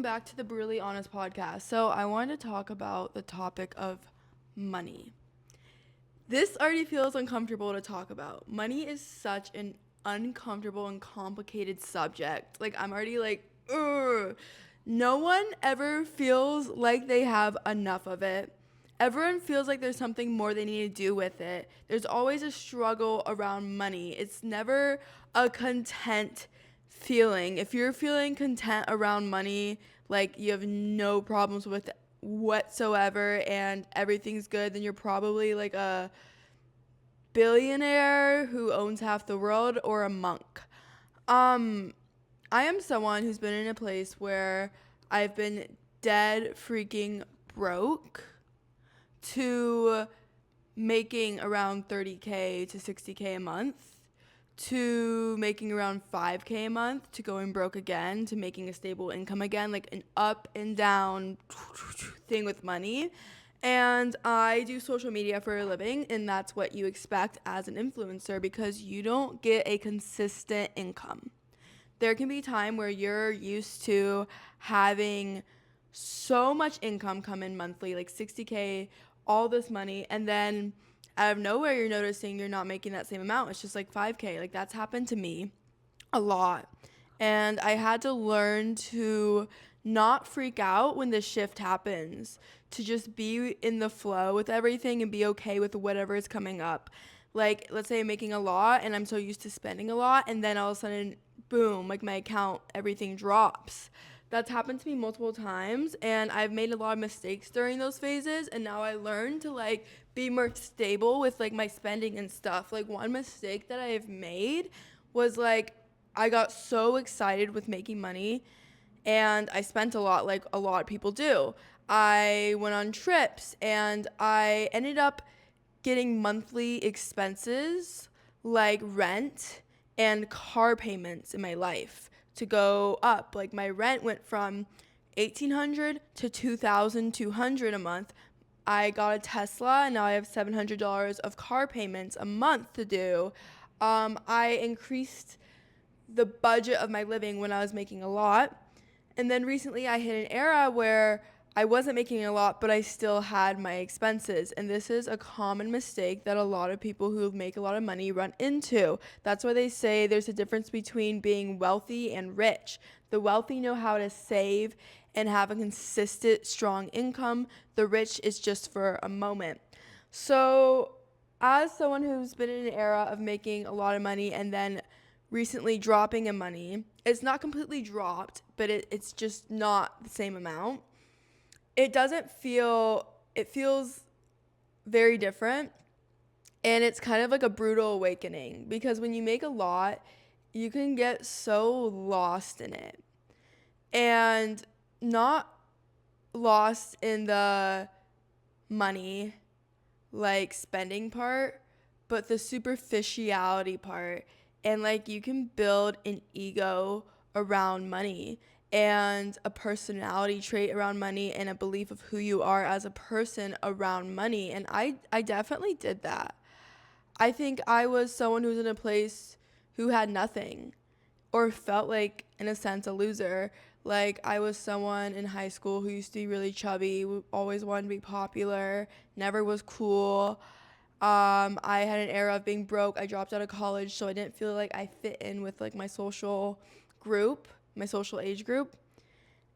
Back to the Brutally Honest podcast. So, I wanted to talk about the topic of money. This already feels uncomfortable to talk about. Money is such an uncomfortable and complicated subject. Like, I'm already like, ugh. No one ever feels like they have enough of it. Everyone feels like there's something more they need to do with it. There's always a struggle around money. It's never a content feeling. If you're feeling content around money, like you have no problems with it whatsoever and everything's good, then you're probably like a billionaire who owns half the world or a monk. Um, I am someone who's been in a place where I've been dead freaking broke to making around 30K to 60K a month to making around 5K a month to going broke again to making a stable income again, like an up and down thing with money. And I do social media for a living, and that's what you expect as an influencer because you don't get a consistent income. There can be time where you're used to having so much income come in monthly, like 60K, all this money, and then out of nowhere you're noticing you're not making that same amount. It's just like 5K. Like that's happened to me a lot. And I had to learn to not freak out when the shift happens, to just be in the flow with everything and be okay with whatever is coming up. Like, let's say I'm making a lot and I'm so used to spending a lot, and then all of a sudden, boom, like my account, everything drops. That's happened to me multiple times, and I've made a lot of mistakes during those phases, and now I learn to like be more stable with like my spending and stuff. Like, one mistake that I've made was like I got so excited with making money and I spent a lot, like a lot of people do. I went on trips and I ended up getting monthly expenses like rent and car payments in my life to go up. Like my rent went from 1,800 to 2,200 a month. I got a Tesla and now I have $700 of car payments a month to do. I increased the budget of my living when I was making a lot. And then recently I hit an era where I wasn't making a lot, but I still had my expenses. And this is a common mistake that a lot of people who make a lot of money run into. That's why they say there's a difference between being wealthy and rich. The wealthy know how to save and have a consistent, strong income. The rich is just for a moment. So, as someone who's been in an era of making a lot of money and then recently dropping in money, it's not completely dropped, but it's just not the same amount. It doesn't feel, it feels very different. And it's kind of like a brutal awakening because when you make a lot, you can get so lost in it. And not lost in the money, like spending part, but the superficiality part. And like you can build an ego around money and a personality trait around money and a belief of who you are as a person around money. And I definitely did that. I think I was someone who was in a place who had nothing or felt like, in a sense, a loser. Like, I was someone in high school who used to be really chubby, always wanted to be popular, never was cool. I had an era of being broke. I dropped out of college, so I didn't feel like I fit in with like my social group, my social age group.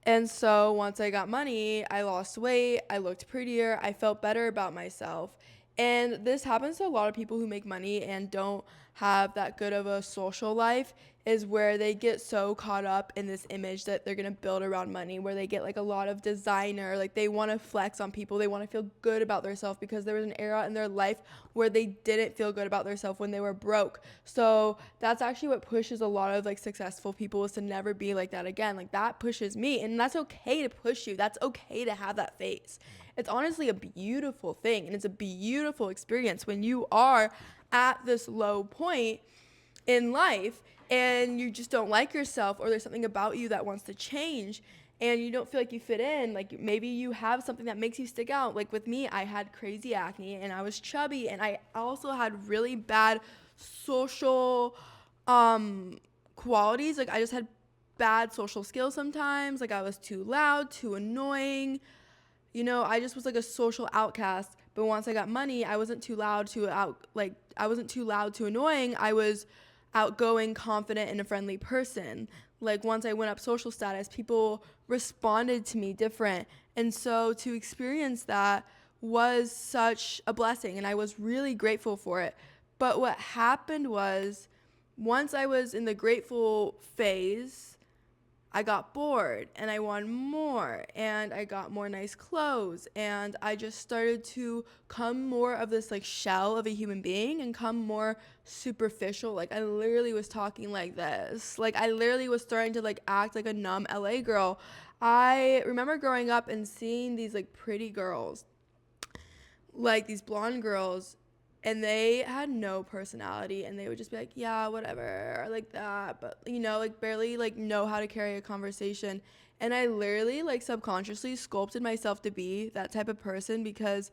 And so once I got money, I lost weight, I looked prettier, I felt better about myself. And this happens to a lot of people who make money and don't have that good of a social life, is where they get so caught up in this image that they're going to build around money, where they get like a lot of designer, like they want to flex on people, they want to feel good about themselves because there was an era in their life where they didn't feel good about themselves when they were broke. So that's actually what pushes a lot of like successful people, is to never be like that again. Like that pushes me, and that's okay to push you. That's okay to have that phase. It's honestly a beautiful thing, and it's a beautiful experience when you are at this low point in life and you just don't like yourself, or there's something about you that wants to change and you don't feel like you fit in. Like maybe you have something that makes you stick out. Like with me, I had crazy acne and I was chubby, and I also had really bad social qualities. Like I just had bad social skills sometimes. Like I was too loud, too annoying. You know, I just was like a social outcast. But once I got money, I wasn't too loud, I wasn't too loud, too annoying. I was outgoing, confident, and a friendly person. Like once I went up social status, people responded to me different. And so to experience that was such a blessing, and I was really grateful for it. But what happened was, once I was in the grateful phase, I got bored and I wanted more, and I got more nice clothes, and I just started to come more of this like shell of a human being and come more superficial. Like I literally was talking like this. Like I literally was starting to like act like a numb LA girl. I remember growing up and seeing these like pretty girls, like these blonde girls, and they had no personality, and they would just be like, yeah, whatever, or like that, but you know, like barely like know how to carry a conversation. And I literally like subconsciously sculpted myself to be that type of person because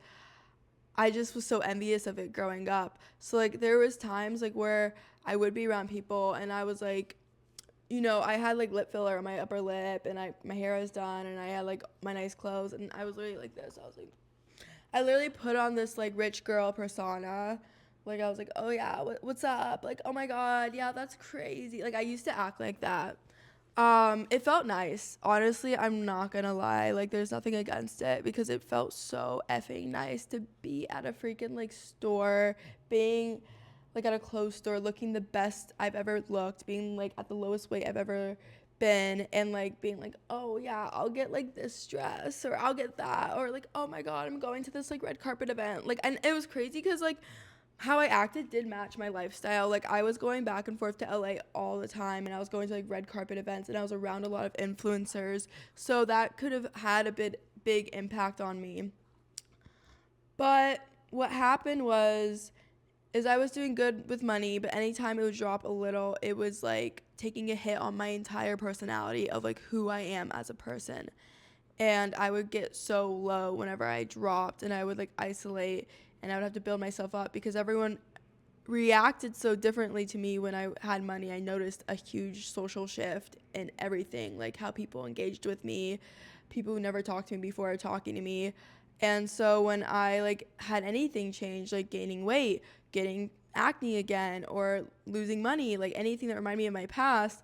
I just was so envious of it growing up. So like there was times like where I would be around people and I was like, you know, I had like lip filler on my upper lip, and my hair was done, and I had like my nice clothes, and I was literally like this. I literally put on this like rich girl persona. Like I was like, oh yeah, what's up? Like, oh my god, yeah, that's crazy. Like I used to act like that. It felt nice. Honestly, I'm not gonna lie. Like there's nothing against it because it felt so effing nice to be at a freaking like store, being like at a clothes store, looking the best I've ever looked, being like at the lowest weight I've ever been, and like being like, oh yeah, I'll get like this dress, or I'll get that, or like, oh my god, I'm going to this like red carpet event. Like, and it was crazy because like how I acted did match my lifestyle. Like I was going back and forth to LA all the time, and I was going to like red carpet events, and I was around a lot of influencers. So that could have had a big impact on me. But what happened was is I was doing good with money, but anytime it would drop a little, it was like taking a hit on my entire personality of like who I am as a person. And I would get so low whenever I dropped, and I would like isolate, and I would have to build myself up because everyone reacted so differently to me when I had money. I noticed a huge social shift in everything, like how people engaged with me, people who never talked to me before are talking to me. And so when I like had anything change, like gaining weight, getting acne again, or losing money, like anything that reminded me of my past,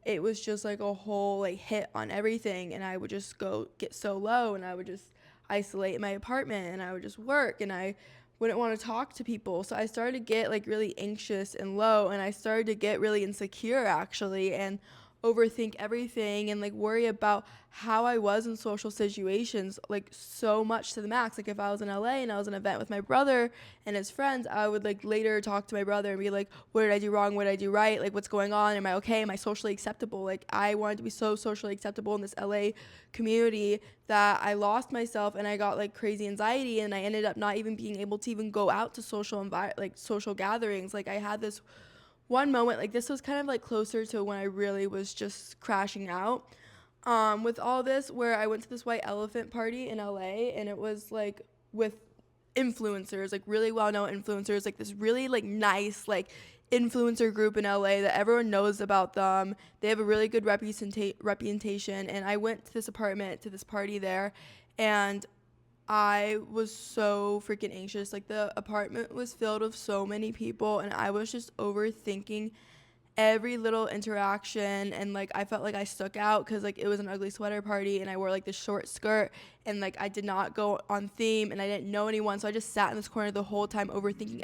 it was just like a whole like hit on everything, and I would just go get so low, and I would just isolate in my apartment, and I would just work, and I wouldn't want to talk to people. So I started to get like really anxious and low, and I started to get really insecure actually, and overthink everything, and like worry about how I was in social situations like so much to the max. Like if I was in LA and I was in an event with my brother and his friends, I would like later talk to my brother and be like, what did I do wrong? What did I do right? Like what's going on? Am I okay? Am I socially acceptable? Like I wanted to be so socially acceptable in this LA community that I lost myself, and I got like crazy anxiety, and I ended up not even being able to even go out to social gatherings. Like I had this one moment, like this was kind of like closer to when I really was just crashing out with all this, where I went to this white elephant party in LA, and it was like with influencers, like really well-known influencers, like this really like nice like influencer group in LA that everyone knows about them. They have a really good reputation, and I went to this apartment to this party there, and I was so freaking anxious. Like the apartment was filled with so many people, and I was just overthinking every little interaction, and like I felt like I stuck out because like it was an ugly sweater party, and I wore like this short skirt, and like I did not go on theme, and I didn't know anyone, so I just sat in this corner the whole time overthinking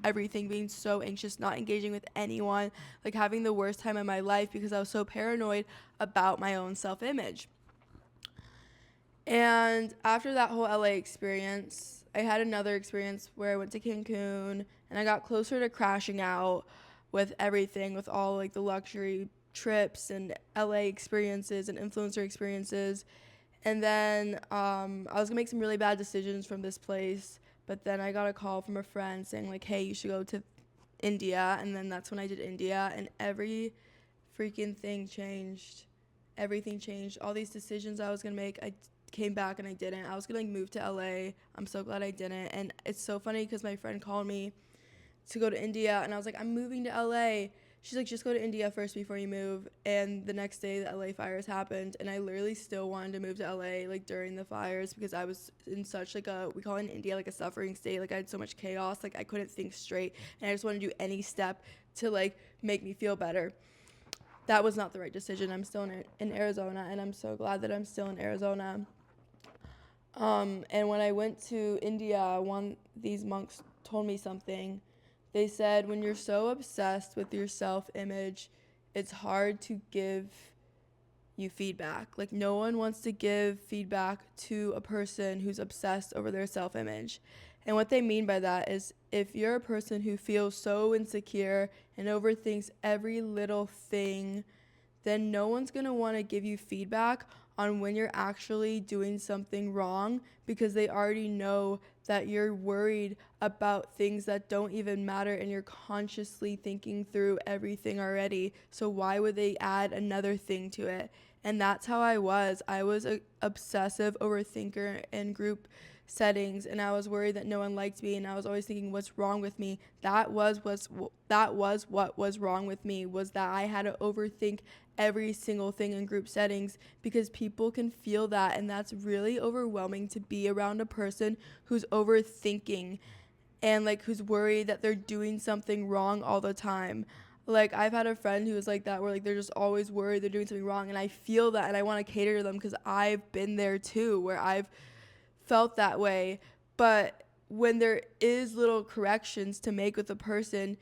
everything, being so anxious, not engaging with anyone, like having the worst time of my life because I was so paranoid about my own self-image. And after that whole LA experience, I had another experience where I went to Cancun, and I got closer to crashing out with everything, with all like the luxury trips and LA experiences and influencer experiences. And then I was gonna make some really bad decisions from this place, but then I got a call from a friend saying like, hey, you should go to India. And then that's when I did India, and every freaking thing changed. Everything changed. All these decisions I was gonna make, I came back and I didn't. I was gonna like move to LA. I'm so glad I didn't. And it's so funny because my friend called me to go to India, and I was like, I'm moving to LA she's like, just go to India first before you move. And the next day the LA fires happened, and I literally still wanted to move to LA like during the fires, because I was in such like a, we call it in India like a suffering state. Like I had so much chaos, like I couldn't think straight, and I just wanted to do any step to like make me feel better. That was not the right decision. I'm still in Arizona, and I'm so glad that I'm still in Arizona. And when I went to India, these monks told me something. They said, when you're so obsessed with your self-image, it's hard to give you feedback. Like, no one wants to give feedback to a person who's obsessed over their self-image. And what they mean by that is, if you're a person who feels so insecure and overthinks every little thing, then no one's going to want to give you feedback on when you're actually doing something wrong, because they already know that you're worried about things that don't even matter and you're consciously thinking through everything already. So why would they add another thing to it? And that's how I was. I was an obsessive overthinker in group settings, and I was worried that no one liked me, and I was always thinking, what's wrong with me? That was what was wrong with me, was that I had to overthink every single thing in group settings, because people can feel that, and that's really overwhelming to be around a person who's overthinking and like who's worried that they're doing something wrong all the time. Like, I've had a friend who was like that, where like they're just always worried they're doing something wrong, and I feel that, and I want to cater to them, because I've been there too, where I've felt that way. But when there is little corrections to make with a person,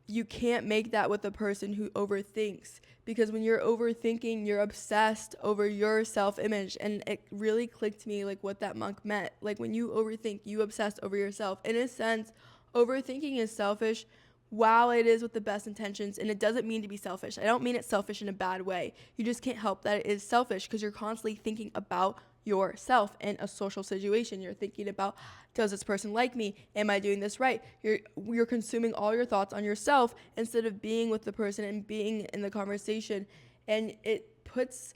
you can't make that with a person who overthinks, because when you're overthinking, you're obsessed over your self-image. And it really clicked to me like what that monk meant. Like, when you overthink, you obsess over yourself. In a sense, overthinking is selfish, while it is with the best intentions, and it doesn't mean to be selfish. I don't mean it's selfish in a bad way. You just can't help that it is selfish, because you're constantly thinking about yourself in a social situation. You're thinking about, does this person like me? Am I doing this right? You're consuming all your thoughts on yourself instead of being with the person and being in the conversation. And it puts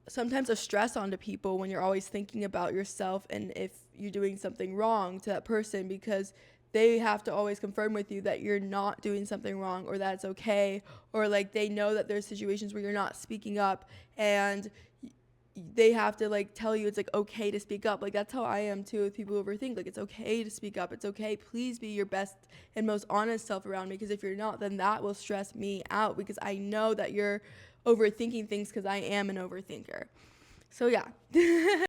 sometimes a stress onto people when you're always thinking about yourself and if you're doing something wrong to that person, because they have to always confirm with you that you're not doing something wrong, or that it's okay, or like they know that there's situations where you're not speaking up, and they have to like tell you it's like okay to speak up. Like, that's how I am too with people who overthink. Like, it's okay to speak up. It's okay. Please be your best and most honest self around me, because if you're not, then that will stress me out, because I know that you're overthinking things, because I am an overthinker. So yeah.